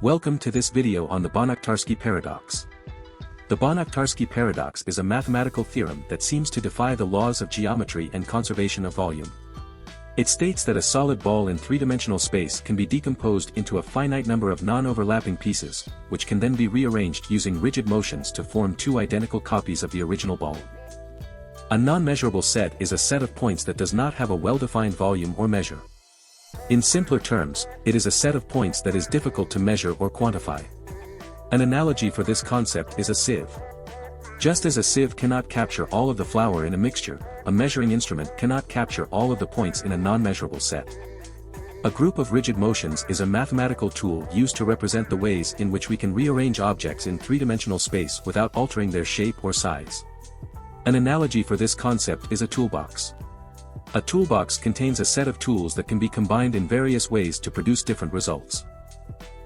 Welcome to this video on the Banach-Tarski paradox. The Banach-Tarski paradox is a mathematical theorem that seems to defy the laws of geometry and conservation of volume. It states that a solid ball in three-dimensional space can be decomposed into a finite number of non-overlapping pieces, which can then be rearranged using rigid motions to form two identical copies of the original ball. A non-measurable set is a set of points that does not have a well-defined volume or measure. In simpler terms, it is a set of points that is difficult to measure or quantify. An analogy for this concept is a sieve. Just as a sieve cannot capture all of the flour in a mixture, a measuring instrument cannot capture all of the points in a non-measurable set. A group of rigid motions is a mathematical tool used to represent the ways in which we can rearrange objects in three-dimensional space without altering their shape or size. An analogy for this concept is a toolbox. A toolbox contains a set of tools that can be combined in various ways to produce different results.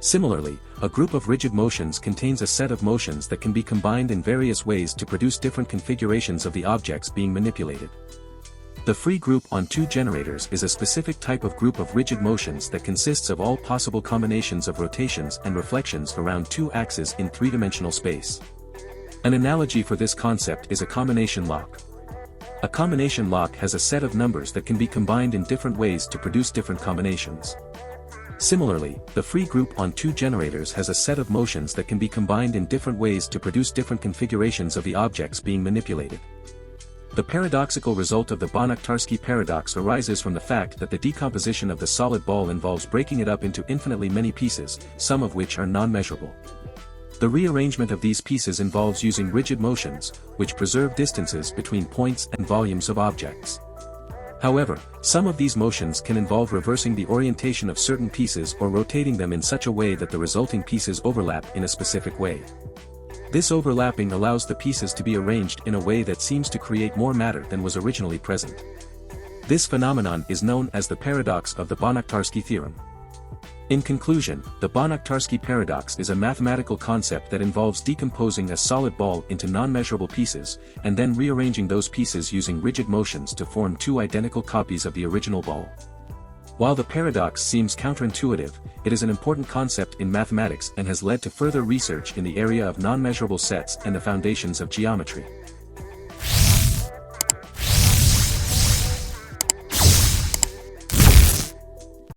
Similarly, a group of rigid motions contains a set of motions that can be combined in various ways to produce different configurations of the objects being manipulated. The free group on two generators is a specific type of group of rigid motions that consists of all possible combinations of rotations and reflections around two axes in three-dimensional space. An analogy for this concept is a combination lock. A combination lock has a set of numbers that can be combined in different ways to produce different combinations. Similarly, the free group on two generators has a set of motions that can be combined in different ways to produce different configurations of the objects being manipulated. The paradoxical result of the Banach-Tarski paradox arises from the fact that the decomposition of the solid ball involves breaking it up into infinitely many pieces, some of which are non-measurable. The rearrangement of these pieces involves using rigid motions, which preserve distances between points and volumes of objects. However, some of these motions can involve reversing the orientation of certain pieces or rotating them in such a way that the resulting pieces overlap in a specific way. This overlapping allows the pieces to be arranged in a way that seems to create more matter than was originally present. This phenomenon is known as the paradox of the Banach-Tarski theorem. In conclusion, the Banach-Tarski paradox is a mathematical concept that involves decomposing a solid ball into non-measurable pieces, and then rearranging those pieces using rigid motions to form two identical copies of the original ball. While the paradox seems counterintuitive, it is an important concept in mathematics and has led to further research in the area of non-measurable sets and the foundations of geometry.